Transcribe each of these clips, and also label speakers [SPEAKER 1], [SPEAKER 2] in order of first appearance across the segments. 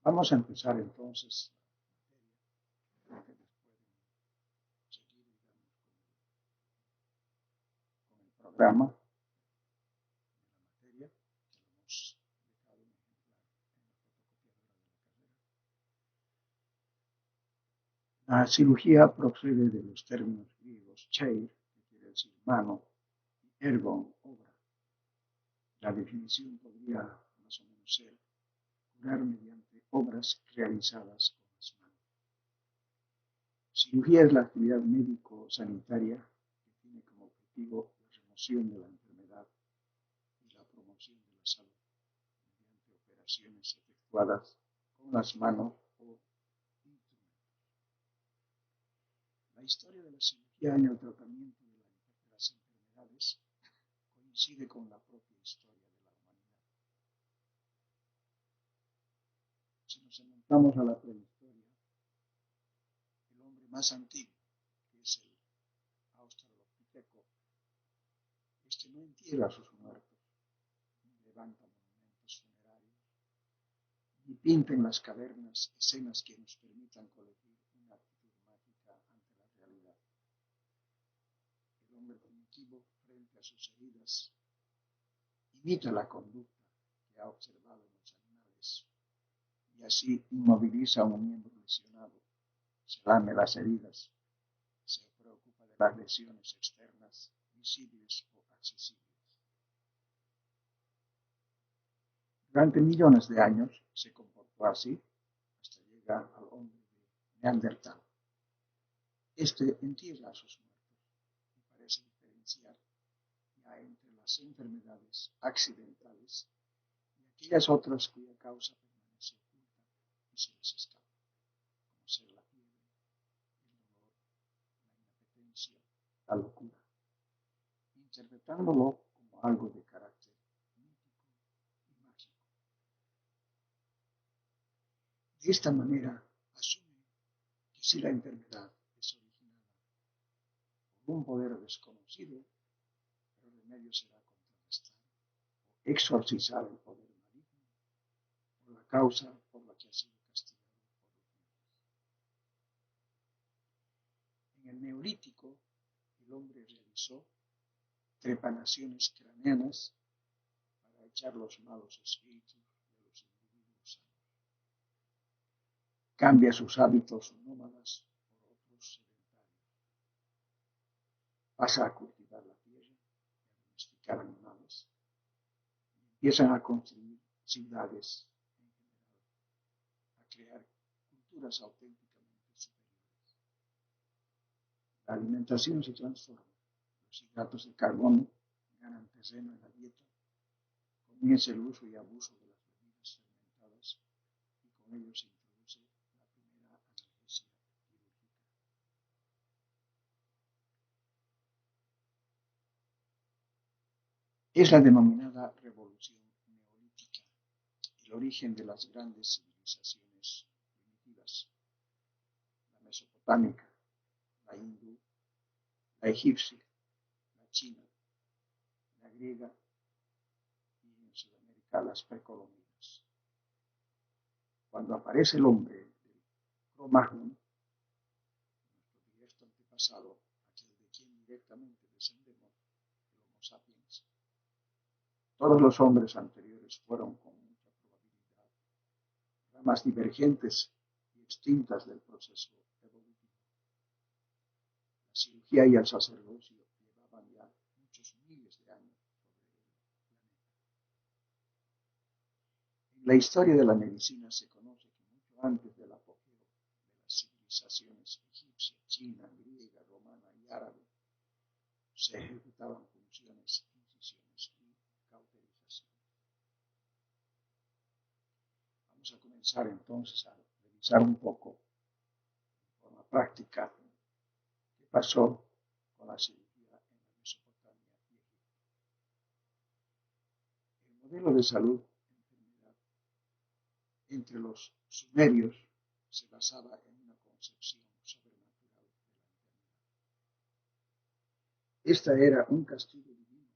[SPEAKER 1] Vamos a empezar entonces la materia, que seguir, con el programa de la materia que hemos dejado un ejemplar en la fotocopiadora de la carrera. La cirugía procede de los términos griegos chair, que quiere decir mano, y ergon, obra. La definición podría más o menos ser curar mediante obras realizadas con las manos. Cirugía es la actividad médico-sanitaria que tiene como objetivo la remoción de la enfermedad y la promoción de la salud mediante operaciones efectuadas con las manos o instrumentos. La historia de la cirugía en el tratamiento de las enfermedades coincide con la propia historia de la humanidad. Si nos remontamos a la prehistoria, el hombre más antiguo, que es el australopiteco, no entierra a sus muertos, ni levanta monumentos funerarios, ni pinta en las cavernas escenas que nos permitan colegir una actitud mágica ante la realidad. El hombre primitivo, frente a sus heridas, imita la conducta que ha observado en los animales y así inmoviliza un miembro lesionado, se lame las heridas, se preocupa de las lesiones externas, visibles o accesibles. Durante millones de años se comportó así hasta llegar al hombre de Neandertal. Entierra a sus muertos y parece diferenciar ya entre las enfermedades accidentales y aquellas otras cuya causa permanece oculta y se les escapa, como ser la fiebre, el dolor, la inapetencia, la locura, interpretándolo como algo de carácter mítico y mágico. De esta manera, asume que si la enfermedad es originada por un poder desconocido, el remedio será contrarrestar o exorcizar el poder maligno por la causa por la que ha sido castigado por los dioses. En el Neolítico, el hombre realizó trepanaciones craneanas para echar los malos espíritus de los individuos sanos. Cambia sus hábitos nómadas por otros sedentarios. Pasa a cultivar la tierra y a domesticar animales. Y empiezan a construir ciudades en general, a crear culturas auténticamente superiores. La alimentación se transforma. Los hidratos de carbono ganan terreno en la dieta. Comienza el uso y abuso de las bebidas fermentadas y con ello se introduce la primera analgesia quirúrgica. Es la denominada revolución neolítica el origen de las grandes civilizaciones primitivas, la mesopotámica, la hindú, la egipcia, la china, la griega y en Sudamérica las precolombinas. Cuando aparece el hombre del Cro-Magnon, nuestro directo antepasado, aquel de quien directamente descendemos, el Homo sapiens, todos los hombres anteriores fueron con mucha probabilidad ramas divergentes y extintas del proceso evolutivo. La cirugía y el sacerdocio llevaban ya muchos miles de años sobre el planeta. En la historia de la medicina se conoce que mucho antes del apogeo de las civilizaciones egipcia, china, griega, romana y árabe, se ejecutaban funciones, incisiones y cauterizaciones. Vamos a comenzar entonces a revisar un poco de forma práctica qué pasó con la cirugía en la Mesopotamia y Egipto. El modelo de salud enfermedad entre los sumerios se basaba en una concepción sobrenatural de la enfermedad. Esta era un castigo divino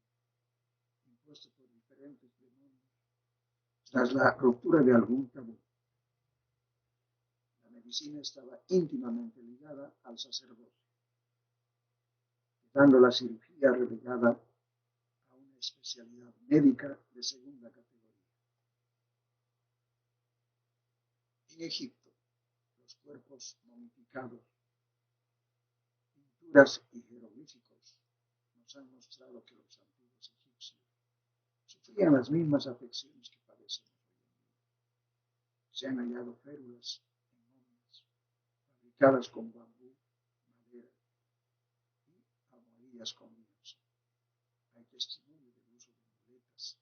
[SPEAKER 1] impuesto por diferentes demonios tras la ruptura de algún tabú. medicina estaba íntimamente ligada al sacerdocio, quedando la cirugía relegada a una especialidad médica de segunda categoría. En Egipto, los cuerpos momificados, pinturas y jeroglíficos nos han mostrado que los antiguos egipcios sufrían las mismas afecciones que padecemos hoy en día. Se han hallado férulas en momias fabricadas con bambú, madera y almohadillas con lienzo. Hay testimonio del uso de muletas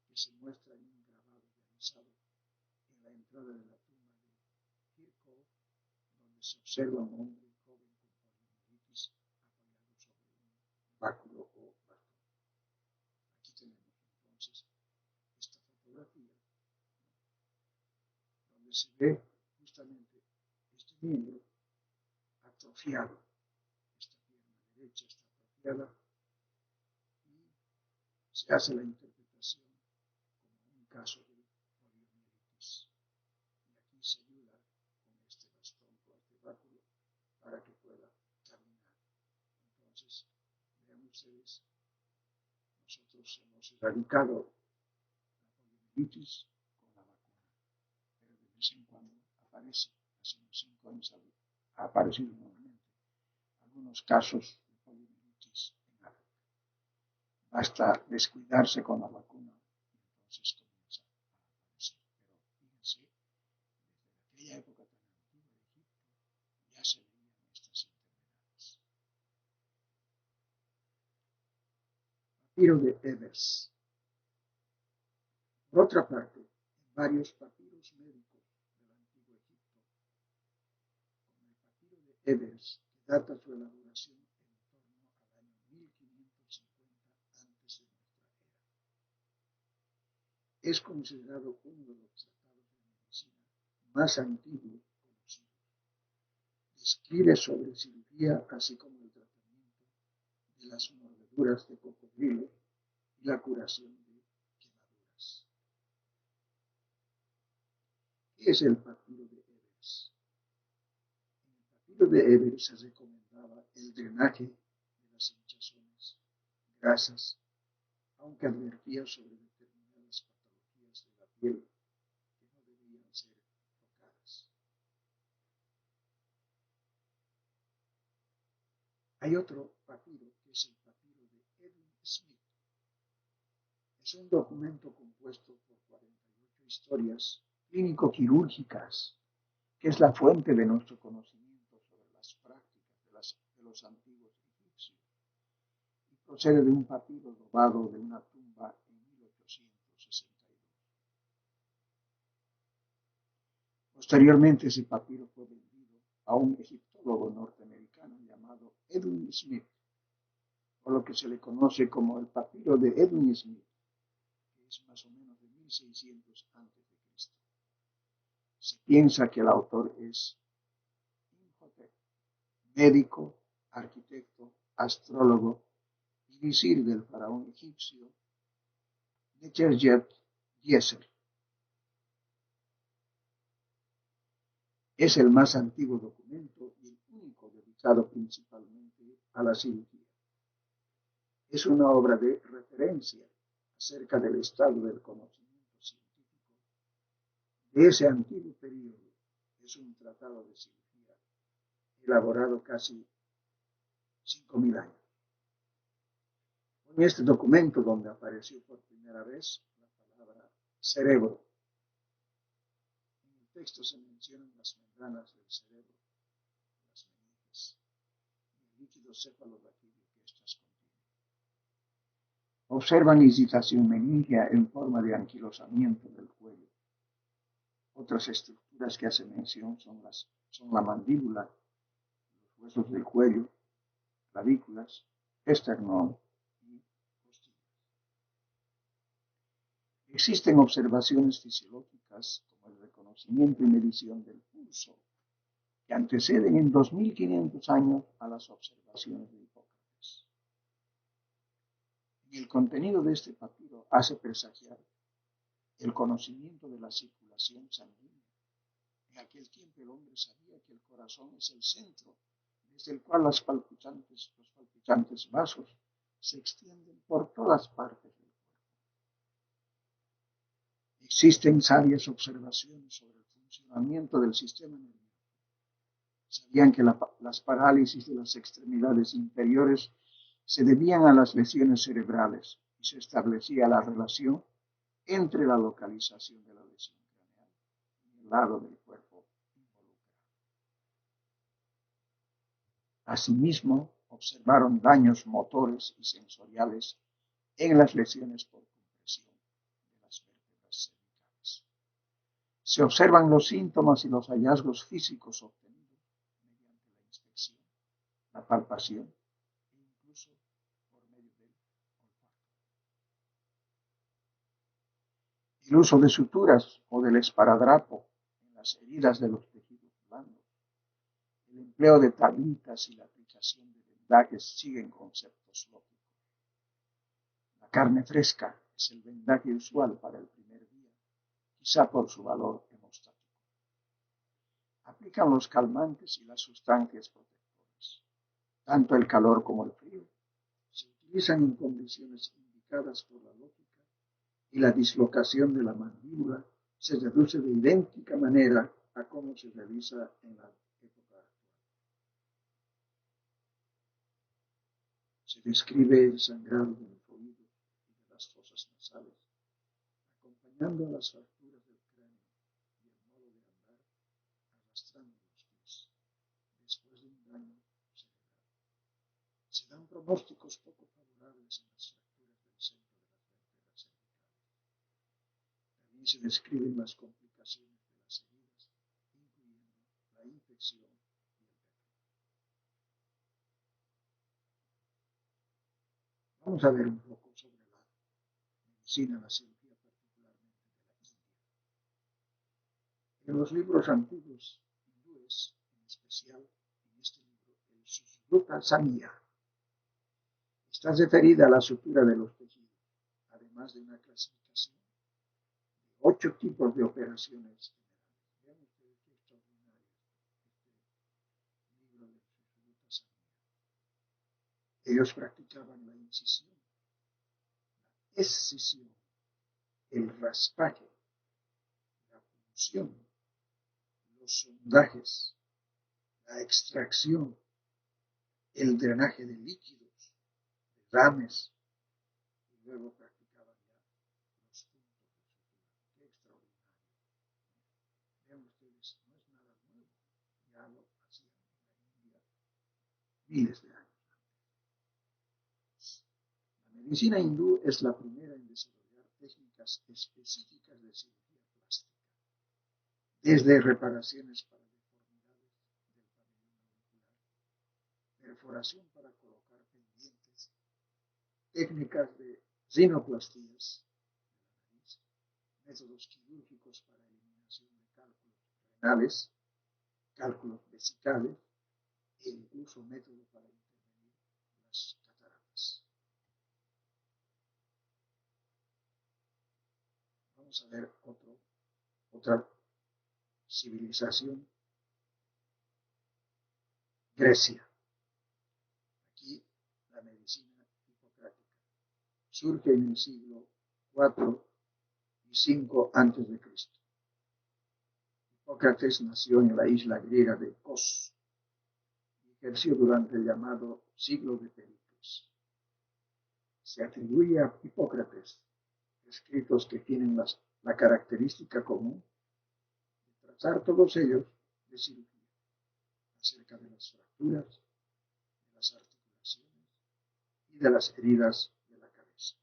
[SPEAKER 1] que se muestra en un grabado realizado en la entrada de la tumba de Kirkov, donde se observa un hombre joven con poliomielitis apoyado sobre un báculo o bastón. Aquí tenemos entonces esta fotografía donde se ve justamente este miembro atrofiado, esta pierna derecha está atrofiada y se hace la interpretación como un caso de poliomielitis. Y aquí se ayuda con este bastón o este báculo para que pueda caminar. Entonces, vean ustedes, nosotros hemos erradicado la poliomielitis con la vacuna, pero de vez en cuando aparece, hace unos 5 años ha aparecido nuevamente algunos casos de poliomielitis en África. Basta descuidarse con la vacuna y entonces comienza a aparecer. Pero fíjense, desde aquella época tan antigua de Egipto ya se veían estas enfermedades. Papiro de Ebers. Por otra parte, en varios papiros médicos del antiguo Egipto, como el papiro de Ebers, que data su elaboración en torno al año 1550 antes de nuestra era, es considerado uno de los tratados de medicina más antiguos conocidos. Describe sobre cirugía, así como el tratamiento de las mordeduras de cocodrilo y la curación de quemaduras. ¿Qué es el papiro de Ebers? En el papiro de Ebers se recomendaba el drenaje de las hinchazones, grasas, aunque advertía sobre determinadas patologías de la piel que no debían ser tocadas. Hay otro papiro que es el papiro de Edwin Smith. Es un documento compuesto por 48 historias clínico-quirúrgicas, que es la fuente de nuestro conocimiento sobre las prácticas de los antiguos egipcios, y procede de un papiro robado de una tumba en 1862. Posteriormente, ese papiro fue vendido a un egiptólogo norteamericano llamado Edwin Smith, por lo que se le conoce como el papiro de Edwin Smith, que es más o menos de 1600 a.C. Se piensa que el autor es Imhotep, médico, arquitecto, astrólogo y visir del faraón egipcio Necherjet-Yeser. Es el más antiguo documento y el único dedicado principalmente a la cirugía. Es una obra de referencia acerca del estado del conocimiento científico de ese antiguo periodo. Es un tratado de cirugía elaborado casi 5000 años. En este documento, donde apareció por primera vez la palabra cerebro, en el texto se mencionan las membranas del cerebro, las meninges, y el líquido cefalorraquídeo que éstas contienen. Observan incitación meningea en forma de anquilosamiento del cuello. Otras estructuras que hace mención son la mandíbula, los huesos del cuello, clavículas, esternón y costillas. Existen observaciones fisiológicas como el reconocimiento y medición del pulso, que anteceden en 2500 años a las observaciones de Hipócrates. En el contenido de este papiro hace presagiar el conocimiento de la circulación sanguínea En aquel tiempo el hombre sabía que el corazón es el centro, desde el cual los palpitantes vasos se extienden por todas partes del cuerpo. Existen sabias observaciones sobre el funcionamiento del sistema nervioso. Sabían que las parálisis de las extremidades inferiores se debían a las lesiones cerebrales y se establecía la relación entre la localización de la lesión craneal y el lado del cuerpo involucrado. Asimismo, observaron daños motores y sensoriales en las lesiones por compresión de las vértebras cervicales. Se observan los síntomas y los hallazgos físicos obtenidos mediante la inspección, la palpación e incluso por medio del olfato. El uso de suturas o del esparadrapo en las heridas de los tejidos blandos, el empleo de tablitas y la aplicación de vendajes siguen conceptos lógicos. La carne fresca es el vendaje usual para el primer día, quizá por su valor hemostático. Aplican los calmantes y las sustancias protectoras. Tanto el calor como el frío se utilizan en condiciones indicadas por la lógica y la dislocación de la mandíbula se reduce de idéntica manera a cómo se realiza en la época actual. Se describe el sangrado de los oídos y de las fosas nasales, acompañando a las fracturas del cráneo y el modo de andar arrastrando los pies después de un daño cerebral. Se dan pronósticos poco favorables en las fracturas del centro de las vértebras cervicales. También se describen las complicaciones de las heridas, incluyendo la infección y el pétalo. Vamos a ver un poco sobre la medicina, la cirugía, particularmente de la India. En los libros antiguos hindúes, en especial en este libro, el Sushruta Samhita, está referida a la sutura de los tejidos, además de una clasificación de 8 tipos de operaciones generales. Vean ustedes qué extraordinario este libro del Sushruta Samhita. Ellos practicaban la incisión, la escisión, el raspaje, la punción, los sondajes, la extracción, el drenaje de líquidos, derrames, y luego practicaban ya los puntos de sutura. Qué extraordinario. Vean ustedes, no es nada nuevo, ya lo hacían en la India miles de años antes. La medicina hindú es la primera en desarrollar técnicas específicas de cirugía plástica, desde reparaciones para deformidades del pabellón auricular, perforación para colocar pendientes, técnicas de rinoplastías de la nariz, métodos quirúrgicos para eliminación de cálculos renales, cálculos vesicales e incluso métodos para intervenir las cataratas. Vamos a ver otra civilización, Grecia. Aquí la medicina hipocrática surge en el siglo IV y V a.C. Hipócrates nació en la isla griega de Kos y ejerció durante el llamado siglo de Pericles. Se atribuye a Hipócrates escritos que tienen la característica común de tratar todos ellos de cirugía, acerca de las fracturas, de las articulaciones y de las heridas de la cabeza.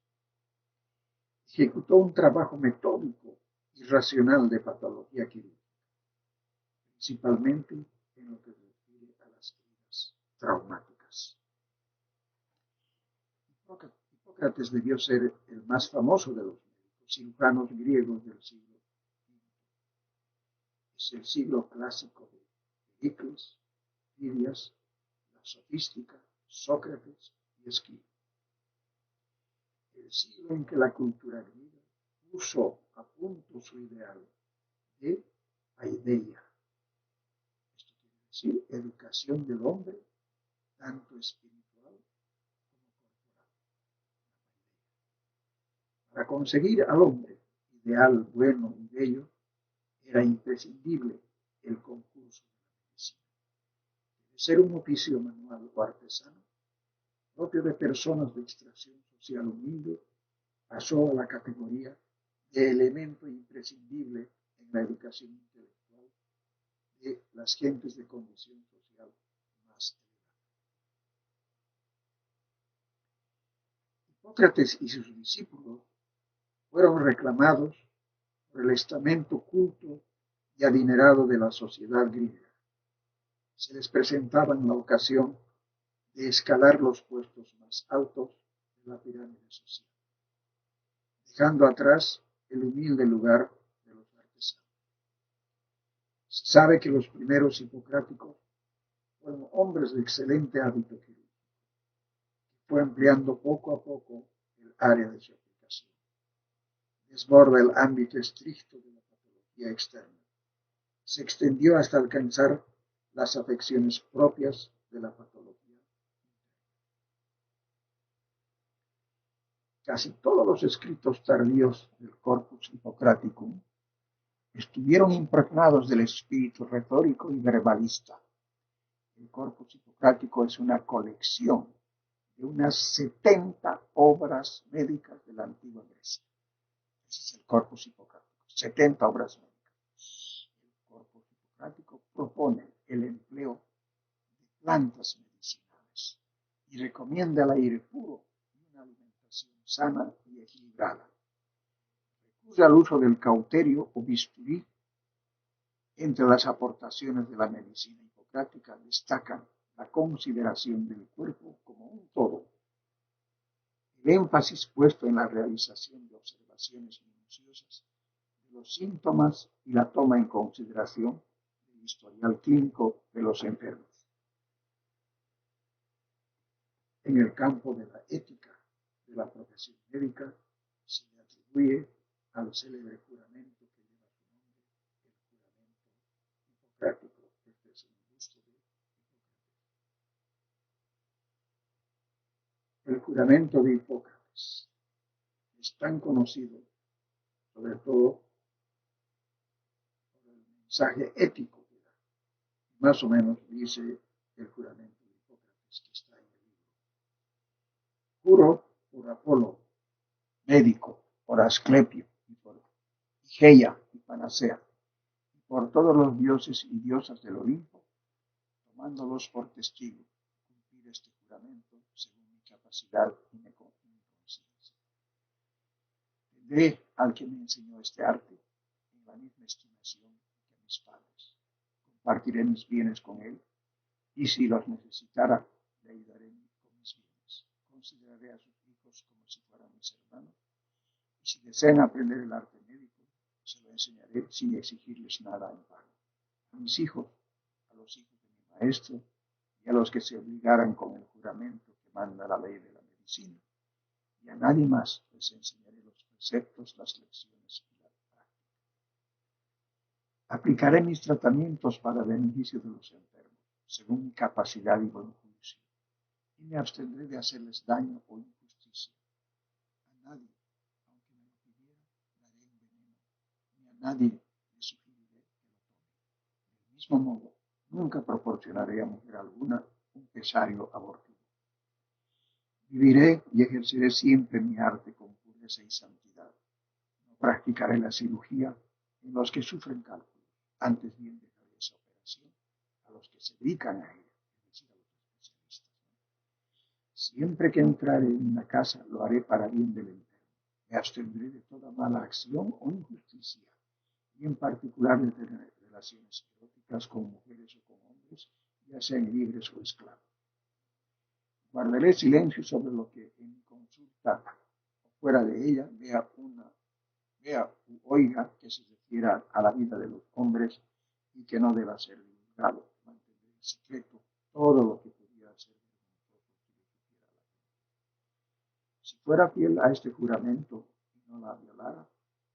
[SPEAKER 1] Ejecutó un trabajo metódico y racional de patología quirúrgica, principalmente en lo que se refiere a las heridas traumáticas. Hipócrates debió ser el más famoso de los médicos cirujanos griegos del siglo V. Es el siglo clásico de Pericles, Fidias, la sofística, Sócrates y Esquilo. El siglo en que la cultura griega puso a punto su ideal de aideia, decir, educación del hombre, tanto espiritual como corporal. Para conseguir al hombre ideal, bueno y bello, era imprescindible el concurso de la medicina. De ser un oficio manual o artesano, propio de personas de extracción social humilde, pasó a la categoría de elemento imprescindible en la educación intelectual de las gentes de condición social más elevada. Hipócrates y sus discípulos fueron reclamados por el estamento culto y adinerado de la sociedad griega. Se les presentaba en la ocasión de escalar los puestos más altos de la pirámide social, dejando atrás el humilde lugar de los artesanos. Se sabe que los primeros hipocráticos fueron hombres de excelente hábito quirúrgico, que fue ampliando poco a poco el área de su aplicación. Desborda el ámbito estricto de la patología externa. Se extendió hasta alcanzar las afecciones propias de la patología. Casi todos los escritos tardíos del Corpus Hippocraticum estuvieron impregnados del espíritu retórico y verbalista. El Corpus Hippocrático es una colección de unas 70 obras médicas de la antigua Grecia. Ese es el Corpus Hippocrático, 70 obras médicas. El Corpus Hippocrático propone el empleo de plantas medicinales y recomienda el aire puro y una alimentación sana y equilibrada. Recurre al uso del cauterio o bisturí. Entre las aportaciones de la medicina hipocrática destacan la consideración del cuerpo como un todo, el énfasis puesto en la realización de observaciones minuciosas de los síntomas y la toma en consideración del historial clínico de los enfermos. En el campo de la ética de la profesión médica se le atribuye al célebre juramento que lleva su nombre, el juramento hipocrático, este es el busto de Hipócrates. El juramento de Hipócrates es tan conocido, sobre todo por el mensaje ético que da. Más o menos dice el juramento de Hipócrates que está en el libro. Juro por Apolo, médico, por Asclepio y por Igeia y Panacea, y por todos los dioses y diosas del Olimpo, tomándolos por testigos, cumplir este juramento según mi capacidad y mi conciencia. Tendré al que me enseñó este arte en la misma estimación que a mis padres. Compartiré mis bienes con él, y si los necesitara, le ayudaré con mis bienes. Consideraré a sus hijos como si fueran mis hermanos, y si desean aprender el arte médico, se lo enseñaré sin exigirles nada en pago. A mis hijos, a los hijos de mi maestro, y a los que se obligaran con el juramento que manda la ley de la medicina, y a nadie más les enseñaré los preceptos, las lecciones y la práctica. Aplicaré mis tratamientos para beneficio de los enfermos, según mi capacidad y buen juicio, y me abstendré de hacerles daño o injusticia. A nadie, aunque me lo pidiera, daré un veneno, ni a nadie le sugeriré que lo tome. Del mismo modo, nunca proporcionaré a mujer alguna un pesario abortivo. Viviré y ejerceré siempre mi arte con pureza y santidad. No practicaré la cirugía en los que sufren cálculos. Antes bien dejaré esa operación a los que se dedican a ella, es decir, a los especialistas. Siempre que entrare en una casa, lo haré para bien del enfermo. Me abstendré de toda mala acción o injusticia, y en particular de tener relaciones eróticas con mujeres o con hombres, ya sean libres o esclavos. Guardaré silencio sobre lo que en mi consulta o fuera de ella vea u oiga que se refiera a la vida de los hombres y que no deba ser divulgado. Mantendré en secreto todo lo que pudiera ser vergonzoso si le supiera la gente. Si fuera fiel a este juramento y no la violara,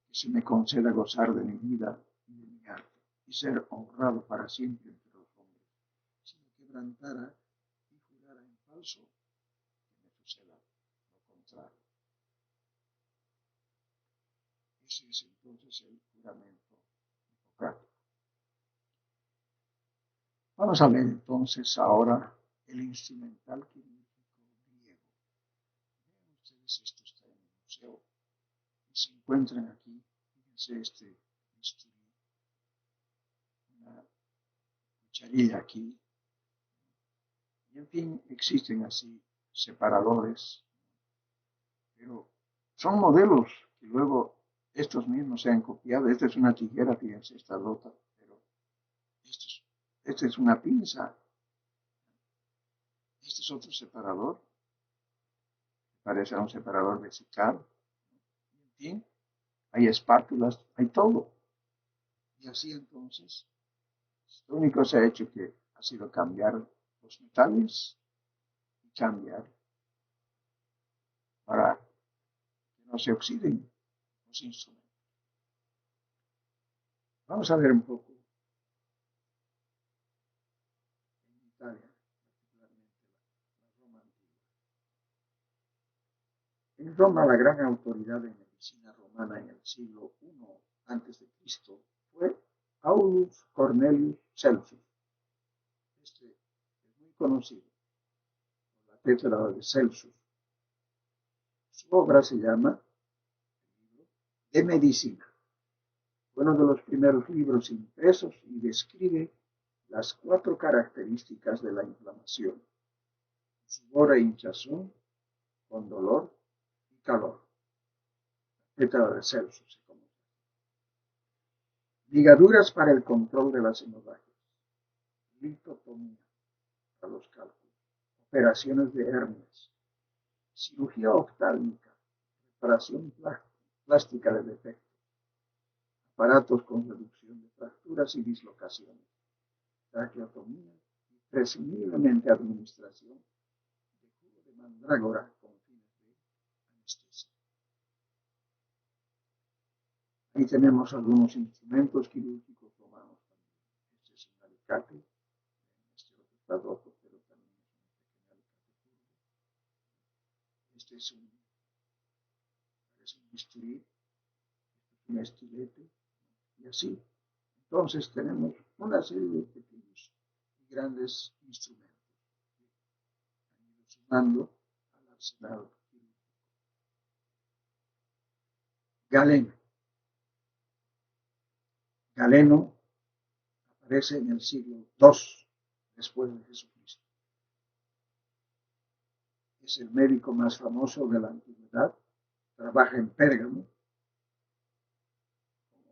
[SPEAKER 1] que se me conceda gozar de mi vida y de mi arte y ser honrado para siempre entre los hombres, quebrantara y jurara en falso, que me suceda lo contrario. Ese es entonces el juramento hipocrático. Vamos a ver entonces ahora el instrumental quirúrgico griego. Vean ustedes, esto está en el museo y se encuentran aquí, fíjense este bisturí, una cucharilla aquí, y en fin, existen así separadores, pero son modelos que luego estos mismos se han copiado. Esta es una tijera, fíjense, está rota, pero esta es una pinza. Este es otro separador, parece un separador vesical. En fin, hay espátulas, hay todo. Y así entonces, lo único que se ha hecho que ha sido cambiar los metales y cambiar para que no se oxiden los instrumentos. Vamos a ver un poco en Italia, particularmente la Roma antigua. En Roma, la gran autoridad de medicina romana en el siglo I a.C. fue Aulus Cornelius Celsus. Este es muy conocido por la cátedra de Celsus. Su obra se llama De Medicina. Uno de los primeros libros impresos y describe las 4 características de la inflamación: sudor e hinchazón, con dolor y calor. La cátedra de Celsus se conoce. Ligaduras para el control de las hemorragias, litotomía para los cálculos, operaciones de hernias, cirugía oftálmica, reparación plástica de defectos, aparatos con reducción de fracturas y dislocaciones, traqueotomía y presumiblemente administración de jugo de mandrágora con fines de anestesia. Ahí tenemos algunos instrumentos quirúrgicos romanos también. Este es un alicate, este otro está roto, pero también es un pequeño alicate curvo. Este es un bisturí, este es un estilete, y así. Entonces tenemos una serie de pequeños y grandes instrumentos que han ido sumando al arsenal quirúrgico. Galeno. Galeno aparece en el siglo II después de Jesucristo. Es el médico más famoso de la antigüedad. Trabaja en Pérgamo, en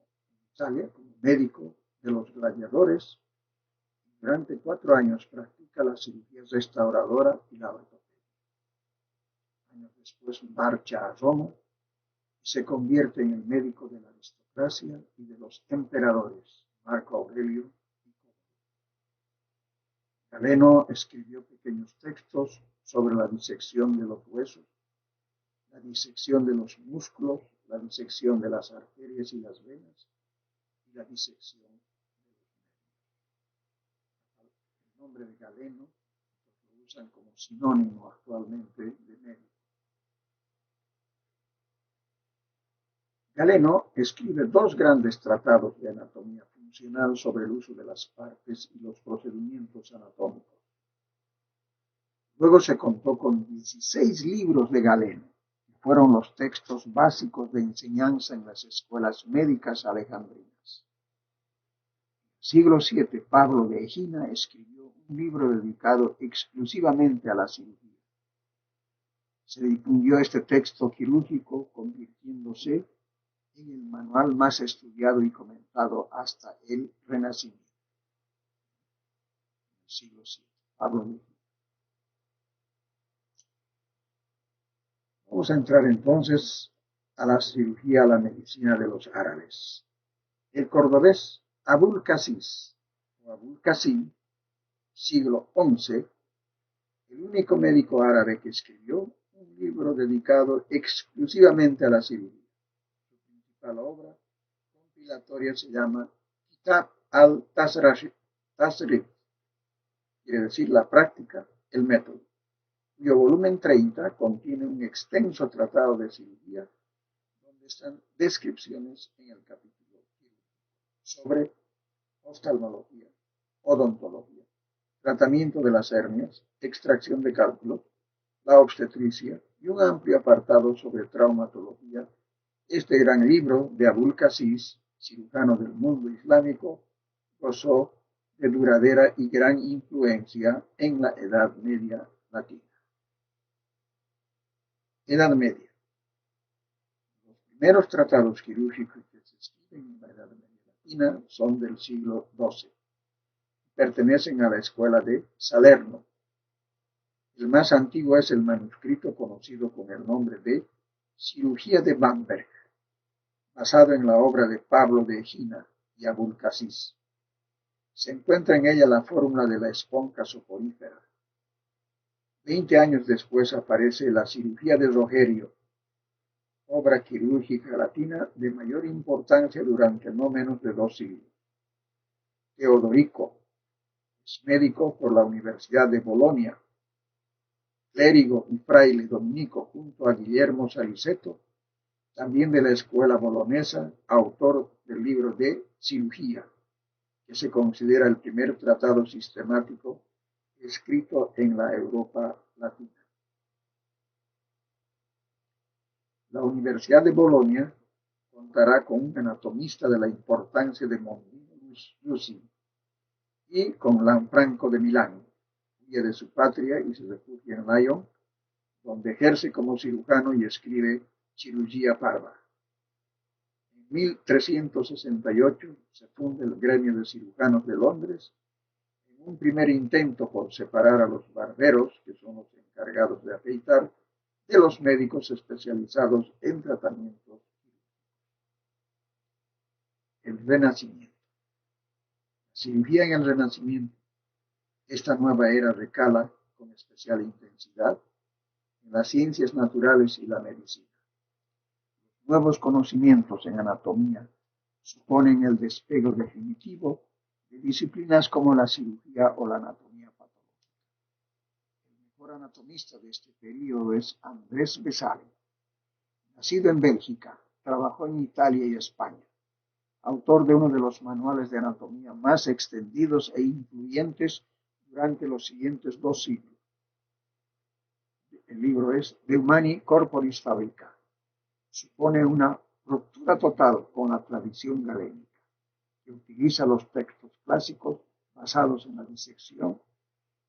[SPEAKER 1] Italia, como médico de los gladiadores. Durante 4 años practica la cirugía restauradora y la ortopedia. Años después marcha a Roma y se convierte en el médico de la aristocracia y de los emperadores, Marco Aurelio y Cómodo. Galeno escribió pequeños textos sobre la disección de los huesos, la disección de los músculos, la disección de las arterias y las venas y la disección de los nervios. El nombre de Galeno lo usan como sinónimo actualmente de médico. Galeno escribe 2 grandes tratados de anatomía funcional sobre el uso de las partes y los procedimientos anatómicos. Luego se contó con 16 libros de Galeno, que fueron los textos básicos de enseñanza en las escuelas médicas alejandrinas. En el siglo VII, Pablo de Egina escribió un libro dedicado exclusivamente a la cirugía. Se difundió este texto quirúrgico, convirtiéndose en el manual más estudiado y comentado hasta el Renacimiento. En el siglo VII, Pablo de Egina. Vamos a entrar entonces a la cirugía, a la medicina de los árabes. El cordobés Abul Qasis, o Abul Qasim, siglo XI, el único médico árabe que escribió un libro dedicado exclusivamente a la cirugía. Su principal obra compilatoria se llama Kitab al-Tasrif. quiere decir la práctica, el método, cuyo volumen 30 contiene un extenso tratado de cirugía donde están descripciones en el capítulo sobre oftalmología, odontología, tratamiento de las hernias, extracción de cálculo, la obstetricia y un amplio apartado sobre traumatología. Este gran libro de Abul Qasis, cirujano del mundo islámico, gozó de duradera y gran influencia en la Edad Media latina. Edad Media. Los primeros tratados quirúrgicos que se escriben en la Edad Media latina son del siglo XII. Pertenecen a la escuela de Salerno. El más antiguo es el manuscrito conocido con el nombre de Cirugía de Bamberg, basado en la obra de Pablo de Egina y Abul Qasis. Se encuentra en ella la fórmula de la esponja soporífera. 20 años después aparece la Cirugía de Rogerio, obra quirúrgica latina de mayor importancia durante no menos de 2 siglos. Teodorico es médico por la Universidad de Bolonia, clérigo y fraile dominico junto a Guillermo Saliceto, también de la escuela bolonesa, autor del libro de Cirugía, que se considera el primer tratado sistemático escrito en la Europa latina. La Universidad de Bolonia contará con un anatomista de la importancia de Mondino Luci y con Lanfranco de Milán, huye de su patria y se refugia en Lyon, donde ejerce como cirujano y escribe Cirugía Parva. En 1368 se funda el Gremio de Cirujanos de Londres, en un primer intento por separar a los barberos, que son los encargados de afeitar, de los médicos especializados en tratamientos. El Renacimiento. La cirugía en el Renacimiento. Esta nueva era recala con especial intensidad en las ciencias naturales y la medicina. Los nuevos conocimientos en anatomía suponen el despegue definitivo de disciplinas como la cirugía o la anatomía patológica. El mejor anatomista de este periodo es Andrés Vesale. Nacido en Bélgica, trabajó en Italia y España. Autor de uno de los manuales de anatomía más extendidos e influyentes durante los siguientes 2 siglos. El libro es De Humani Corporis Fabrica. Supone una ruptura total con la tradición galénica, que utiliza los textos clásicos basados en la disección,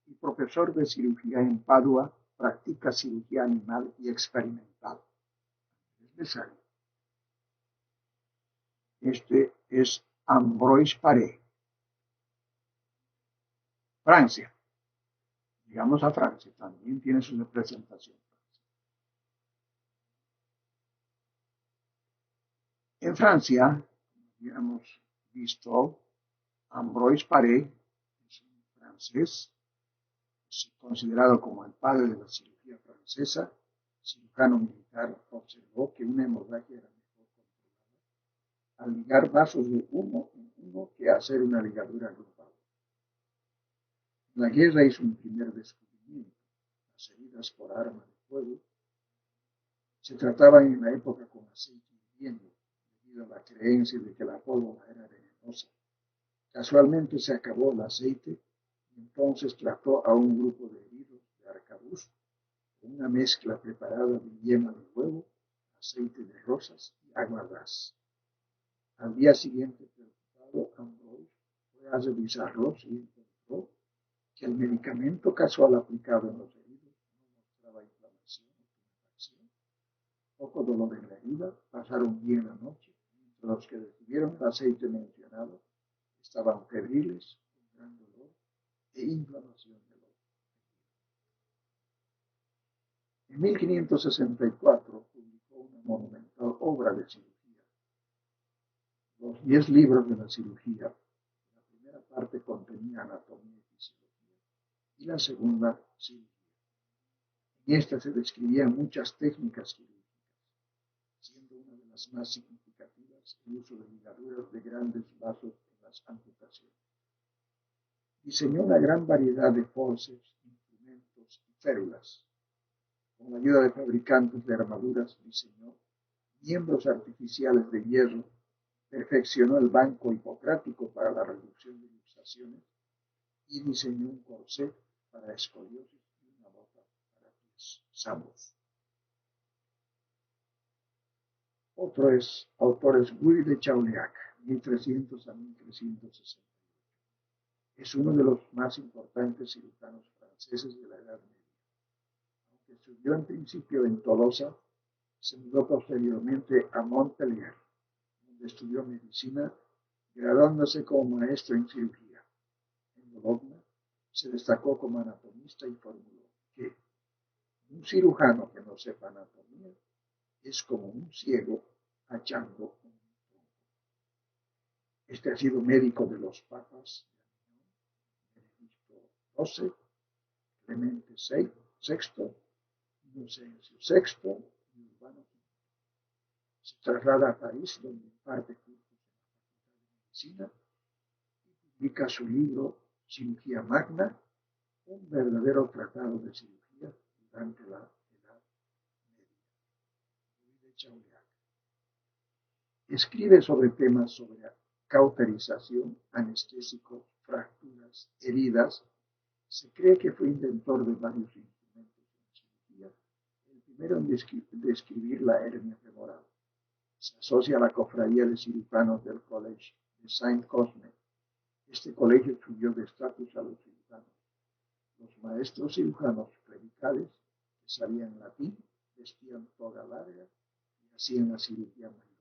[SPEAKER 1] y profesor de cirugía en Padua, practica cirugía animal y experimental. Es necesario. Este es Ambroise Paré. Francia. Llegamos a Francia, también tiene su representación. En Francia, como hemos visto, Ambroise Paré es un francés, considerado como el padre de la cirugía francesa. Cirujano militar, observó que una hemorragia era mejor controlada al ligar vasos de uno en uno que hacer una ligadura grupal. En la guerra hizo un primer descubrimiento: las heridas por arma de fuego se trataban en la época con aceite hirviendo, debido a la creencia de que la pólvora era venenosa. Casualmente se acabó el aceite y entonces trató a un grupo de heridos de arcabuz con una mezcla preparada de yema de huevo, aceite de rosas y agua gas. Al día siguiente, preocupado, Ambroise fue a revisarlos y encontró que el medicamento casual aplicado en los heridos no mostraba inflamación o tumefacción. Poco dolor en la herida, pasaron bien la noche, mientras los que recibieron el aceite mencionado estaban febriles, con gran dolor e inflamación del ojo. En 1564 publicó una monumental obra de cirugía, los 10 libros de la cirugía. La primera parte contenía anatomía y fisiología y la segunda cirugía. En esta se describían muchas técnicas quirúrgicas, siendo una de las más significativas el uso de ligaduras de grandes vasos en las amputaciones. Diseñó una gran variedad de forceps, instrumentos y férulas. Con la ayuda de fabricantes de armaduras, diseñó miembros artificiales de hierro, perfeccionó el banco hipocrático para la reducción de luxaciones y diseñó un corsé para escoliosis y una bota para pies sanos. Autor es Guy de Chauliac, 1300 a 1360. Es uno de los más importantes cirujanos franceses de la Edad Media. Aunque estudió en principio en Tolosa, se mudó posteriormente a Montpellier, donde estudió medicina, graduándose como maestro en cirugía. En Bologna se destacó como anatomista y formuló que un cirujano que no sepa anatomía es como un ciego hachando un tronco. Este ha sido médico de los papas Benedicto XII, Clemente VI, Inocencio VI y Urbano V. Se traslada a París, donde imparte cursos en la Facultad de Medicina y publica su libro Cirugía Magna, un verdadero tratado de cirugía durante la Edad Media. Louis de Chauliac. Escribe sobre temas sobre cauterización, anestésicos, fracturas, heridas. Se cree que fue inventor de varios instrumentos en cirugía, el primero en describir la hernia femoral. Se asocia a la cofradía de cirujanos del College de Saint-Cosme. Este colegio subió de estatus a los cirujanos. Los maestros cirujanos clericales, que sabían latín, vestían toga larga y hacían la cirugía mayor.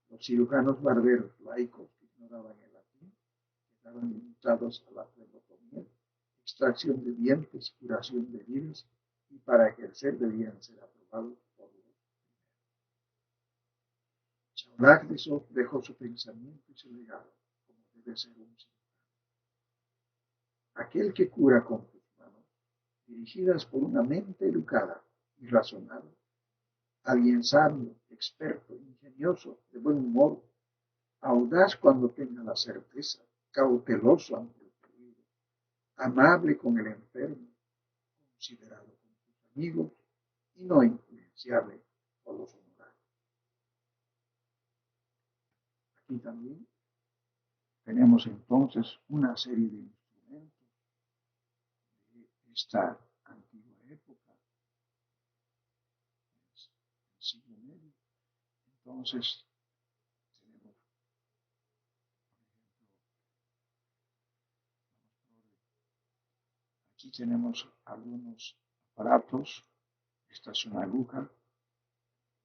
[SPEAKER 1] Los cirujanos barberos laicos, que ignoraban el latín, quedaban limitados a la flebotomía, extracción de dientes, curación de heridas, y para ejercer debían ser aprobados por los primeros. Chauliac dejó su pensamiento y su legado, como debe ser un cirujano. Aquel que cura con sus manos, dirigidas por una mente educada y razonable, alguien sabio, experto, ingenioso, de buen humor, audaz cuando tenga la certeza, cauteloso ante el peligro, amable con el enfermo, considerado con sus amigos y no influenciable por los honorarios. Aquí también tenemos entonces una serie de instrumentos de esta antigua época, el siglo medio. Entonces, tenemos, aquí tenemos algunos aparatos. Esta es una aguja,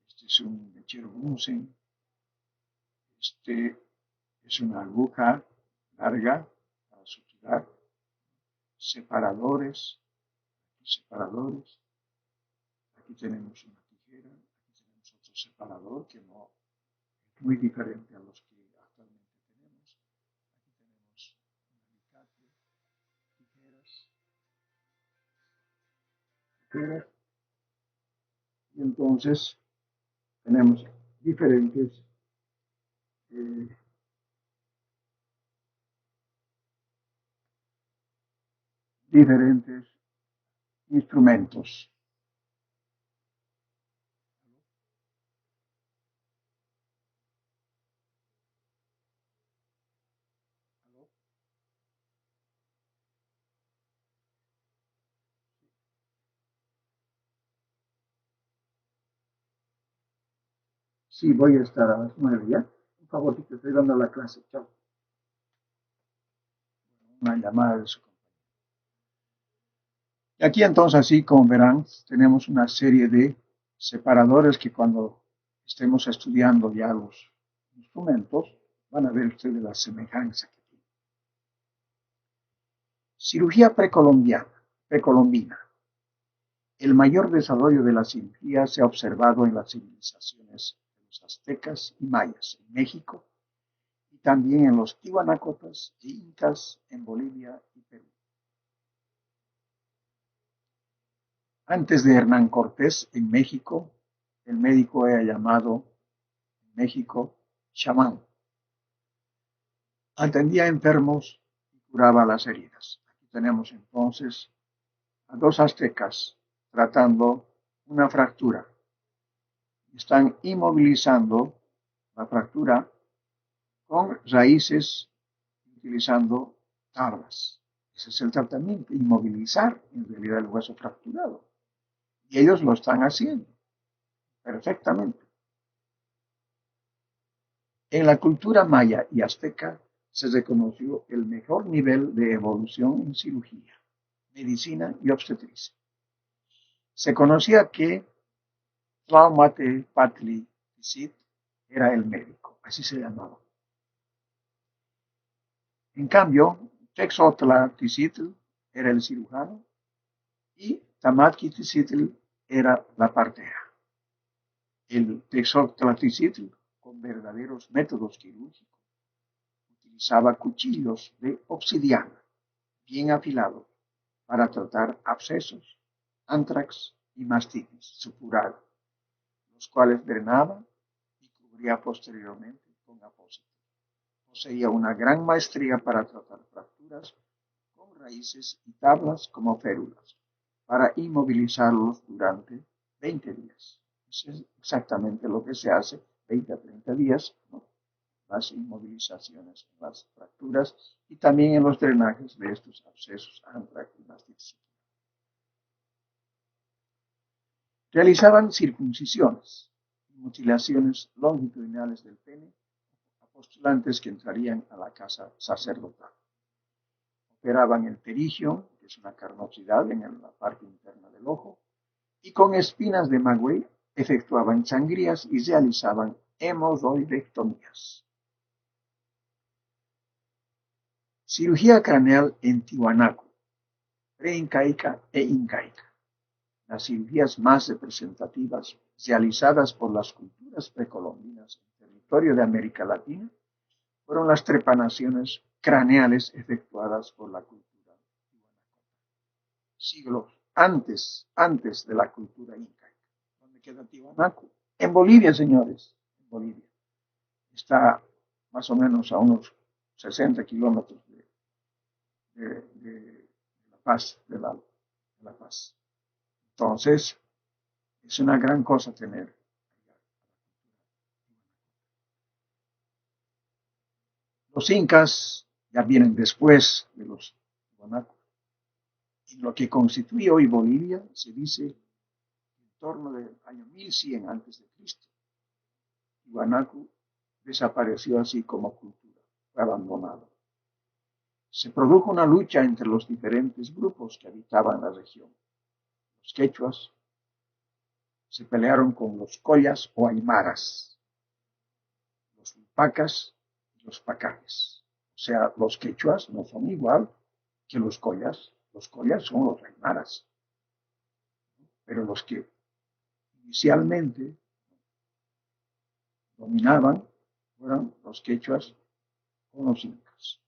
[SPEAKER 1] este es un mechero Bunsen, este es una aguja larga para suturar, separadores, aquí tenemos una tijera, aquí tenemos otro separador que no es muy diferente a los que actualmente tenemos. Aquí tenemos un alicate, tijeras, y entonces tenemos diferentes instrumentos. Sí, voy a estar a las 9 ya. Por favor, si te estoy dando la clase. Chao. Una llamada de su compañero. Y aquí entonces, así como verán, tenemos una serie de separadores que cuando estemos estudiando ya los instrumentos, van a ver ustedes la semejanza que tienen. Cirugía precolombina. El mayor desarrollo de la cirugía se ha observado en las civilizaciones de los aztecas y mayas en México y también en los tihuanacotas e incas en Bolivia y Perú. Antes de Hernán Cortés en México, el médico era llamado en México chamán. Atendía a enfermos y curaba las heridas. Aquí tenemos entonces a dos aztecas tratando una fractura. Están inmovilizando la fractura con raíces utilizando tablas. Ese es el tratamiento, inmovilizar en realidad el hueso fracturado. Y ellos lo están haciendo perfectamente. En la cultura maya y azteca se reconoció el mejor nivel de evolución en cirugía, medicina y obstetricia. Se conocía que Tlahumatepatli Tzit era el médico, así se llamaba. En cambio, Texotlatzitl era el cirujano y Tamatquitzitl era la partera. El Texotlatzitl, con verdaderos métodos quirúrgicos, utilizaba cuchillos de obsidiana, bien afilados, para tratar abscesos, antrax y mastitis supurada, los cuales drenaba y cubría posteriormente con apósito. Poseía una gran maestría para tratar fracturas con raíces y tablas como férulas, para inmovilizarlos durante 20 días. Eso es exactamente lo que se hace 20 a 30 días, ¿no? Las inmovilizaciones, las fracturas y también en los drenajes de estos abscesos, antrax y mastitis. Realizaban circuncisiones y mutilaciones longitudinales del pene a postulantes que entrarían a la casa sacerdotal. Operaban el perigio, que es una carnosidad en la parte interna del ojo, y con espinas de maguey efectuaban sangrías y realizaban hemorroidectomías. Cirugía craneal en Tiwanaku, preincaica e incaica. Las cirugías más representativas realizadas por las culturas precolombinas en el territorio de América Latina fueron las trepanaciones craneales efectuadas por la cultura tiwanaku. Siglos antes de la cultura incaica. ¿Dónde queda Tiwanaku? En Bolivia, señores, en Bolivia. Está más o menos a unos 60 kilómetros de La Paz, de La Paz. Entonces, es una gran cosa tener. Los incas ya vienen después de los tiwanacos. En lo que constituye hoy Bolivia, se dice en torno del año 1100 a.C. Tiwanaku desapareció así como cultura, fue abandonado. Se produjo una lucha entre los diferentes grupos que habitaban la región. Los quechuas se pelearon con los collas o aymaras, los ulpacas y los pacajes. O sea, los quechuas no son igual que los collas. Los collas son los aymaras. Pero los que inicialmente dominaban fueron los quechuas con los incas.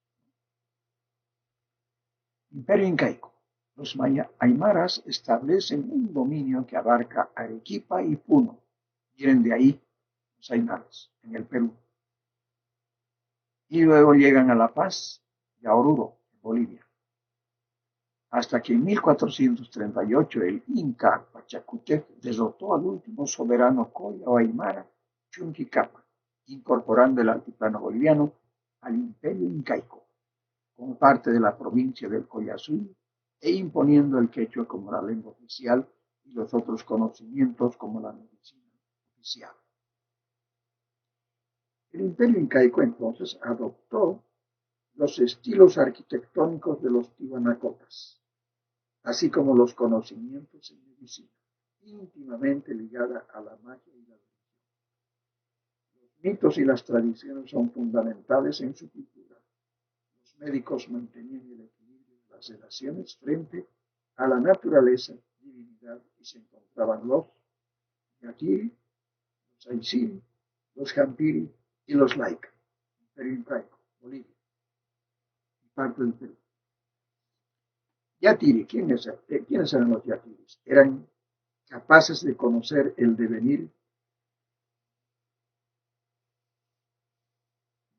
[SPEAKER 1] Imperio incaico. Los aymaras establecen un dominio que abarca Arequipa y Puno. Vienen de ahí los aymaras, en el Perú. Y luego llegan a La Paz y a Oruro, en Bolivia. Hasta que en 1438 el Inca Pachacútec derrotó al último soberano colla o aymara, Chunquicapa, incorporando el altiplano boliviano al imperio incaico, como parte de la provincia del Colla Azul, e imponiendo el quechua como la lengua oficial y los otros conocimientos como la medicina oficial. El imperio incaico entonces adoptó los estilos arquitectónicos de los tiwanacotas, así como los conocimientos en medicina, íntimamente ligada a la magia y la religión. Los mitos y las tradiciones son fundamentales en su cultura. Los médicos mantenían el equilibrio de las relaciones frente a la naturaleza, divinidad, y se encontraban los Yaquiri, los Aysiri, los Jampiri y los Laika, Imperio Incaico, Bolivia, y parte del Perú. Yatiri, ¿quiénes eran los yatiris? Eran capaces de conocer el devenir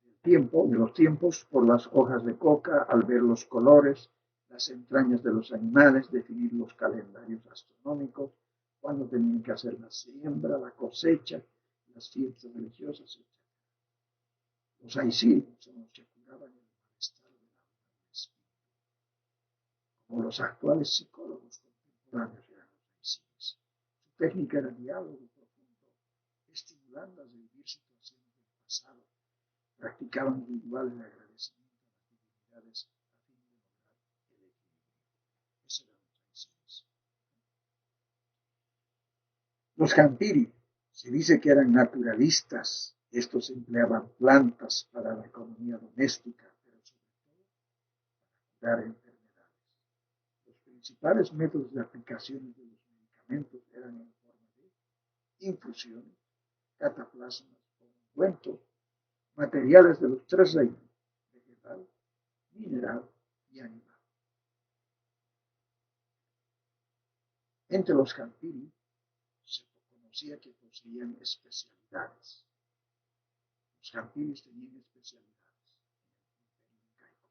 [SPEAKER 1] del de los tiempos por las hojas de coca, al ver los colores, las entrañas de los animales, definir los calendarios astronómicos, cuándo tenían que hacer la siembra, la cosecha, las fiestas religiosas, etc. Los Aesir son los que curaban el malestar del alma y del espíritu, como los actuales psicólogos contemporáneos eran los Aesires. Su técnica era diálogo profundo, estimulando a revivir situaciones del pasado. Practicaban rituales de agradecimiento a las divinidades a fin de lograr el equilibrio. Eso eran los Aesires. Los Hampiri se dice que eran naturalistas. Estos empleaban plantas para la economía doméstica, pero sobre todo para curar enfermedades. Los principales métodos de aplicación de los medicamentos eran en forma de infusiones, cataplasmas o ungüentos, materiales de los tres reinos: vegetal, mineral y animal. Entre los Hampiri se conocía que poseían especialidades. Los Hampiris tenían especialidades en el imperio incaico.